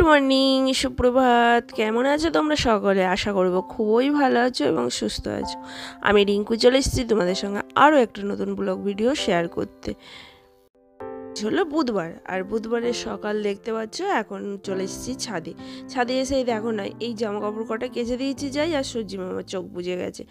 Morning, সুপ্রভাত। কেমন আছো তোমরা সকলে? আশা করবো খুবই ভালো আছো এবং সুস্থ আছো। আমি রিঙ্কু চলে এসেছি তোমাদের সঙ্গে আরও একটা নতুন ব্লগ ভিডিও শেয়ার করতে। হলো বুধবার, আর বুধবারের সকাল দেখতে পাচ্ছ। এখন চলে এসেছি ছাদে। ছাদে এসেই দেখো না, এই জামা কাপড় কটা কেচে দিয়েছি যাই, আর সূর্যি মামার চোখ বুজে গেছে।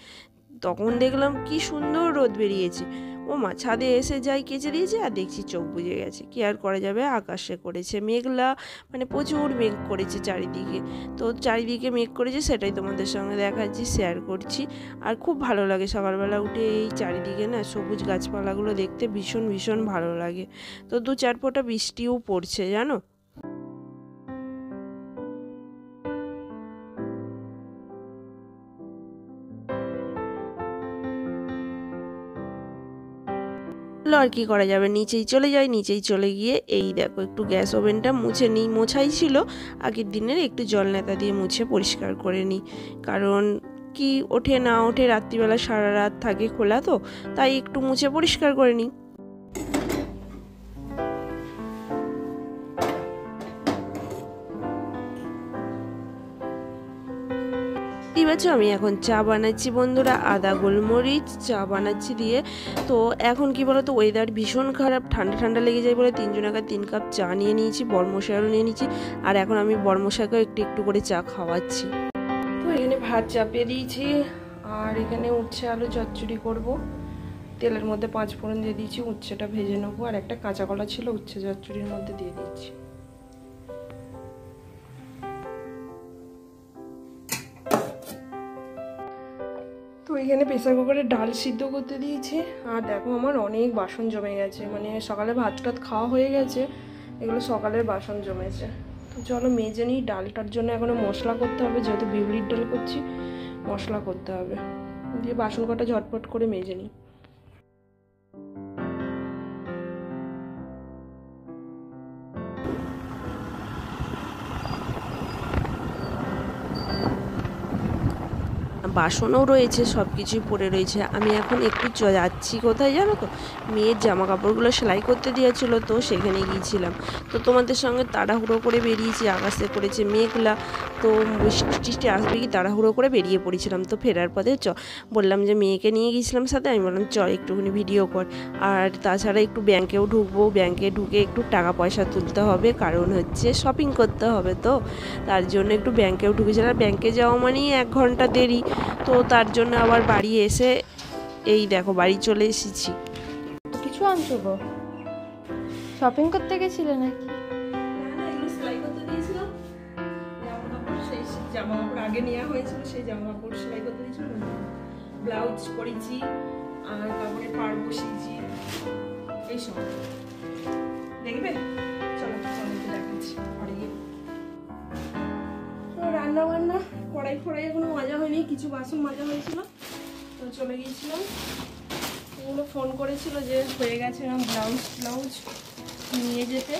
তখন দেখলাম কি সুন্দর রোদ বেরিয়েছে। ও মা, ছাদে এসে যাই কেচে দিয়েছে আর দেখছি চোখ বুজে গেছে। কি আর করা যাবে, আকাশে করেছে মেঘলা, মানে প্রচুর মেঘ করেছে চারিদিকে। তো চারিদিকে মেঘ করেছে, সেটাই তোমাদের সঙ্গে দেখাচ্ছি, শেয়ার করছি। আর খুব ভালো লাগে সকালবেলা উঠে এই চারিদিকে না সবুজ গাছপালাগুলো দেখতে ভীষণ ভীষণ ভালো লাগে। তো 2-4 ফোঁটা বৃষ্টিও পড়ছে জানো। আর কি করা যাবে, নিচেই চলে যাই। নিচেই চলে গিয়ে এই দেখো একটু গ্যাস ওভেনটা মুছে নিই। মোছাই ছিল আগের দিনের, একটু জল নেতা দিয়ে মুছে পরিষ্কার করে নিই। কারণ কি ওঠে না ওঠে, রাত্রিবেলা সারা রাত থাকে খোলা, তো তাই একটু মুছে পরিষ্কার করে নিই। আমি এখন চা বানাচ্ছি বন্ধুরা, আদা গোলমরিচ চা বানাচ্ছি দিয়ে। তো এখন কি বলতো, ওয়েদার ভীষণ খারাপ, ঠান্ডা ঠান্ডা লেগে যায় বলে 3 জনের 3 কাপ চা নিয়ে নিয়েছি, বর্মশাইও নিয়ে নিয়েছি। আর এখন আমি বর্মশাইকেও একটু একটু করে চা খাওয়াচ্ছি। তো এখানে ভাত চাপিয়ে দিয়েছি, আর এখানে উচ্ছে আলু চচ্চড়ি করব। তেলের মধ্যে 5 ফোড়ন দিয়ে দিয়েছি, উচ্ছেটা ভেজে নেবো। আর একটা কাঁচা কলা ছিল, উচ্ছে চচ্চড়ির মধ্যে দিয়ে দিচ্ছি। তো এখানে প্রেসার কুকারে ডাল সিদ্ধ করতে দিয়েছি। আর দেখো আমার অনেক বাসন জমে গেছে, মানে সকালে ভাত টাত খাওয়া হয়ে গেছে, এগুলো সকালের বাসন জমেছে। তো চলো মেজে নিই। ডালটার জন্য এখনো মশলা করতে হবে, যেহেতু বিউলির ডাল করছি মশলা করতে হবে। দিয়ে বাসন কটা ঝটপট করে মেজে নিই। বাসনও রয়েছে, সব কিছুই পড়ে রয়েছে। আমি এখন একটু যাচ্ছি কোথায় জানো তো, মেয়ের জামা কাপড়গুলো সেলাই করতে দিয়েছিল, তো সেখানে গিয়েছিলাম। তো তোমাদের সঙ্গে তাড়াহুড়ো করে বেরিয়েছি, আকাশে করেছে মেঘলা, তো বৃষ্টি আসবে কি তাড়াহুড়ো করে বেরিয়ে পড়েছিলাম। তো ফেরার পথে বললাম যে মেয়েকে নিয়ে গিয়েছিলাম সাথে, আমি বললাম চল একটুখানি ভিডিও কর। আর তাছাড়া একটু ব্যাংকেও ঢুকবো, ব্যাংকে ঢুকে একটু টাকা পয়সা তুলতে হবে, কারণ হচ্ছে শপিং করতে হবে। তো তার জন্য একটু ব্যাংকেও ঢুকেছিলাম। ব্যাংকে যাওয়া মানেই 1 ঘন্টা দেরি। তো তার জন্য আবার বাড়ি এসে এই দেখো বাড়ি চলে এসেছি। কিছু আনছো গো? শপিং করতে গেছিলে নাকি? সেলাই করতে দিয়েছিলাম সেই জামা কাপড় আগে নেওয়া হয়েছিল, সেই জামা কাপড় সেলাই করতে দিয়েছিলাম। ব্লাউজ করেছি, আর কাপড়ে পাড় বসিয়েছি, এইসব দেখবে। চলো দেখাচ্ছি ঘরে গিয়ে। রান্না বান্না কড়াই ফড়াই এখনো মাজা হয়নি, কিছু বাসন মাজা হয়েছিল, তো চলে গিয়েছিলাম। এগুলো ফোন করেছিল যে হয়ে গেছে ব্লাউজ নিয়ে যেতে।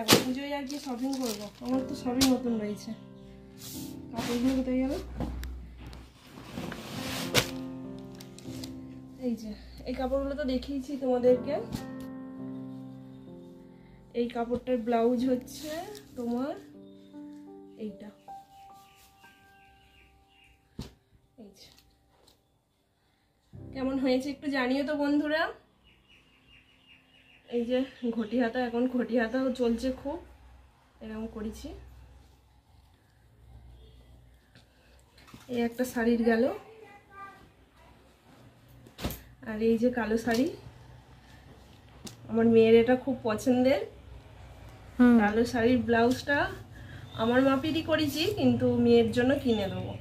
এখন পুজোয় আর কি শপিং করবো, আমার তো সবই নতুন রয়েছে। কাপড়গুলো কোথায় গেল? এই যে এই কাপড়গুলো তো দেখিয়েছি তোমাদেরকে। এই কাপড়টার ব্লাউজ হচ্ছে তোমার এইটা। কেমন হয়েছে একটু জানিও তো বন্ধুরা। এই যে ঘটি হাতা, এখন ঘটি হাতাও চলছে খুব, এরকম করেছি। এই একটা শাড়ির গেল, আর এই যে কালো শাড়ি, আমার মেয়ের এটা খুব পছন্দের। কালো শাড়ির ব্লাউজটা আমার মাপেরই করেছি, কিন্তু মেয়ের জন্য কিনে দেবো,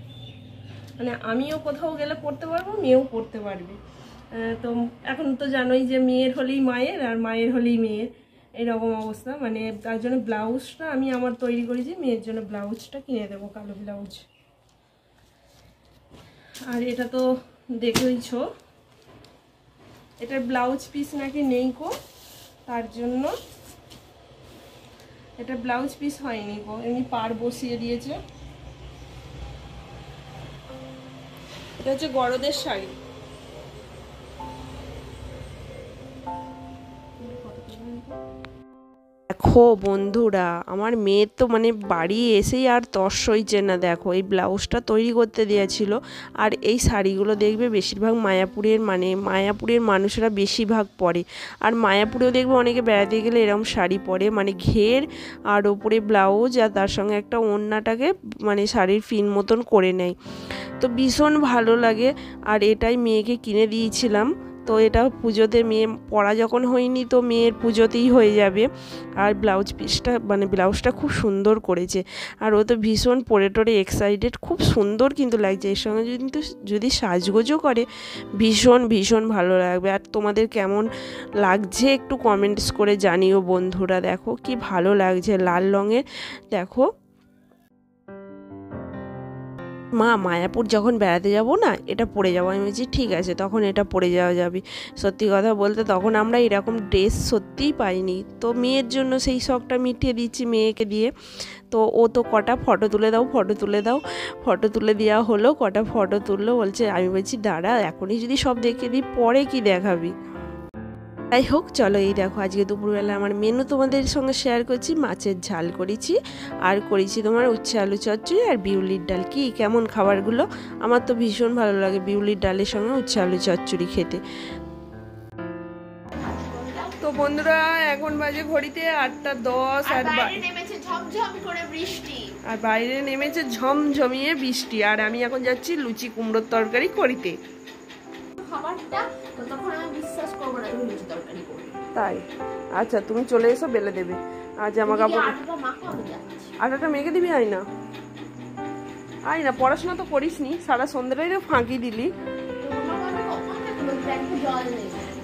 মানে আমিও কোথাও গেলে পরতে পারবো, মেয়েও পরতে পারবে। তো এখন তো জানোই যে মেয়ের হলেই মায়ের, আর মায়ের হলেই মেয়ের, এরকম অবস্থা। মানে তার জন্য ব্লাউজটা আমি আমার তৈরি করেছি, মেয়ের জন্য ব্লাউজটা কিনে দেবো, কালো ব্লাউজ। আর এটা তো দেখেইছ, এটার ব্লাউজ পিস নাকি নেই গো, তার জন্য এটা ব্লাউজ পিস হয়নি গো, এমনি পাড় বসিয়ে দিয়েছে। এটা হচ্ছে গরদের শাড়ি। দেখো বন্ধুরা, আমার মেয়ের তো মানে বাড়ি এসেই আর তর্স হইছে না। দেখো এই ব্লাউজটা তৈরি করতে দিয়েছিল, আর এই শাড়িগুলো দেখবে বেশিরভাগ মায়াপুরের মানুষরা বেশিরভাগ পরে। আর মায়াপুরেও দেখবে অনেকে বেড়াতে গেলে এরকম শাড়ি পরে, মানে ঘের আর ওপরে ব্লাউজ আর তার সঙ্গে একটা ওড়নাটাকে মানে শাড়ির ফিন মতন করে নেয়। তো ভীষণ ভালো লাগে, আর এটাই মেয়েকে কিনে দিয়েছিলাম। তো এটা পুজোতে মেয়ে পরা যখন হয়নি, তো মেয়ের পুজোতেই হয়ে যাবে। আর ব্লাউজটা খুব সুন্দর করেছে, আর ও তো ভীষণ পরে টরে এক্সাইটেড, খুব সুন্দর কিন্তু লাগছে। এর সঙ্গে যদি সাজগোজও করে ভীষণ ভীষণ ভালো লাগবে। আর তোমাদের কেমন লাগছে একটু কমেন্টস করে জানিও বন্ধুরা। দেখো কি ভালো লাগছে লাল রঙের। দেখো মা, মায়াপুর যখন বেড়াতে যাব না, এটা পরে যাবো। আমি বলছি ঠিক আছে, তখন এটা পরে যাওয়া যাবে। সত্যি কথা বলতে তখন আমরা এরকম ড্রেস সত্যিই পাইনি। তো মেয়ের জন্য সেই শখটা মিটিয়ে দিচ্ছি মেয়েকে দিয়ে। তো ও তো কটা ফটো তুলে দাও, ফটো তুলে দেওয়া হলো, কটা ফটো তুললো। বলছে, আমি বলছি দাঁড়া, এখনই যদি সব দেখে দিই পরে কি দেখাবি। যাই হোক, চলো এই দেখো আজকে দুপুরবেলা আমার মেনু তোমাদের সঙ্গে শেয়ার করছি। মাছের ঝাল করেছি, আর করেছি তোমার উচ্ছে আলু চচ্চড়ি আর বিউলির ডাল। কি কেমন খাবারগুলো, আমার তো ভীষণ ভালো লাগে বিউলির ডালের সঙ্গে উচ্ছে আলু চচ্চড়ি খেতে। তো বন্ধুরা, এখন বাজে ঘড়িতে 8:10, আর বাইরে নেমেছে ঝমঝমিয়ে বৃষ্টি। আর আমি এখন যাচ্ছি লুচি কুমড়োর তরকারি করিতে। তাই আচ্ছা, তুমি চলে এসো, বেলে দেবে। আর জামা কাপড় আটাটা মেখে দিবি। আয় না, পড়াশোনা তো করিস নি, সারা সন্ধ্যাটাই ফাঁকি দিলি।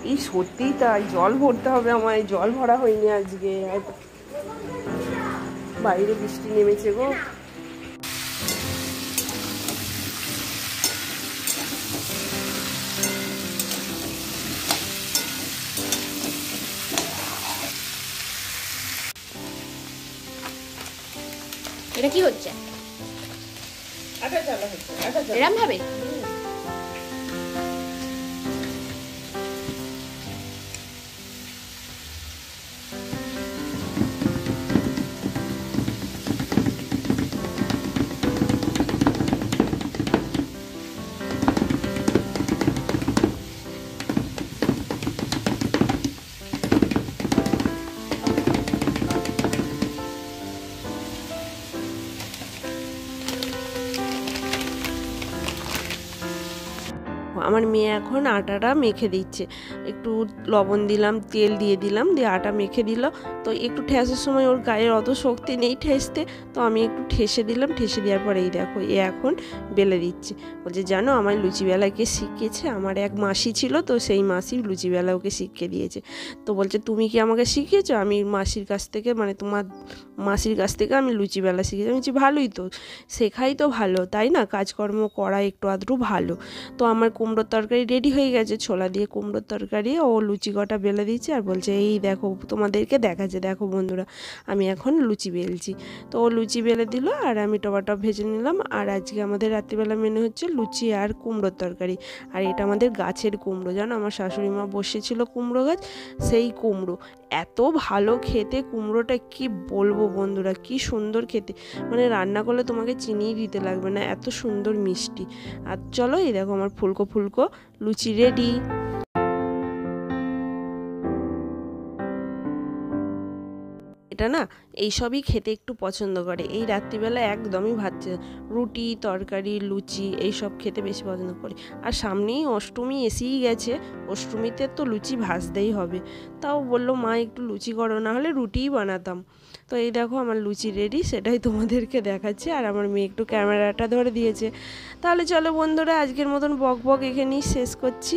এই সত্যি তাই, জল ভরতে হবে আমায়, জল ভরা হয়নি আজকে। বাইরে বৃষ্টি নেমেছে গো। এটা কি হচ্ছে? এরম ভাবে আমার মেয়ে এখন আটাটা মেখে দিচ্ছে। একটু লবণ দিলাম, তেল দিয়ে দিলাম, দিয়ে আটা মেখে দিল। তো একটু ঠেসার সময় ওর গায়ের অত শক্তি নেই ঠেসতে, তো আমি একটু ঠেসে দিলাম। ঠেসে দেওয়ার পরে এই দেখো এ এখন বেলে দিচ্ছে। বলছে জানো, আমার লুচি বেলাকে শিখিয়েছে আমার এক মাসি ছিল, তো সেই মাসি লুচি বেলা ওকে শিখিয়ে দিয়েছে। তো বলছে তুমি কি আমাকে শিখিয়েছো? আমি মাসির কাছ থেকে, মানে তোমার মাসির কাছ থেকে আমি লুচি বেলা শিখেছি। আমি বলছি ভালোই তো, শেখাই তো ভালো, তাই না? কাজকর্ম করা একটু আধটু ভালো। তো আমার কুমড়োর তরকারি রেডি হয়ে গেছে, ছোলা দিয়ে কুমড়োর তরকারি। ও লুচি কটা বেলে দিচ্ছে, আর বলছে এই দেখো তোমাদেরকে দেখাচ্ছে, দেখো বন্ধুরা আমি এখন লুচি বেলছি। তো ও লুচি বেলে দিল, আর আমি টমাটো ভেজে নিলাম। আর আজকে আমাদের রাত্রিবেলা মেনু হচ্ছে লুচি আর কুমড়োর তরকারি। আর এটা আমাদের গাছের কুমড়ো, জানো, আমার শাশুড়ি মা বসেছিল কুমড়ো গাছ, সেই কুমড়ো। এত ভালো খেতে কুমড়োটা, কি বলবো বন্ধুরা, কি সুন্দর খেতে, মানে রান্না করলে তোমাকে চিনিই দিতে লাগবে না, এত সুন্দর মিষ্টি। আর চলো এই দেখো আমার ফুলকো ফুলকো লুচি রেডি। এটা না এইসবই খেতে একটু পছন্দ করে। এই রাত্রিবেলা একদমই রুটি তরকারি লুচি এইসব খেতে বেশি পছন্দ করে। আর সামনেই অষ্টমী এসেই গেছে, অষ্টমীতে তো লুচি ভাজতেই হবে। তাও বললো মা একটু লুচি করো, না হলে রুটিই বানাতাম। তো এই দেখো আমার লুচি রেডি, সেটাই তোমাদেরকে দেখাচ্ছি। আর আমার মেয়ে একটু ক্যামেরাটা ধরে দিয়েছে। তাহলে চলো বন্ধুরা, আজকের মতন বক এখানেই শেষ করছি।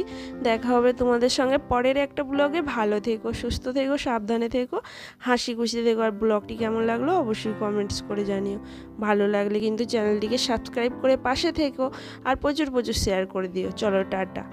দেখা হবে তোমাদের সঙ্গে পরের একটা ব্লগে। ভালো থেকো, সুস্থ থেকো, সাবধানে থেকো, হাসি খুশি থেকো। আর ব্লগটি কেমন লাগলো অবশ্যই কমেন্টস করে জানিও। ভালো লাগলে কিন্তু চ্যানেলটিকে সাবস্ক্রাইব করে পাশে থেকো, আর প্রচুর শেয়ার করে দিও। চলো টাটা।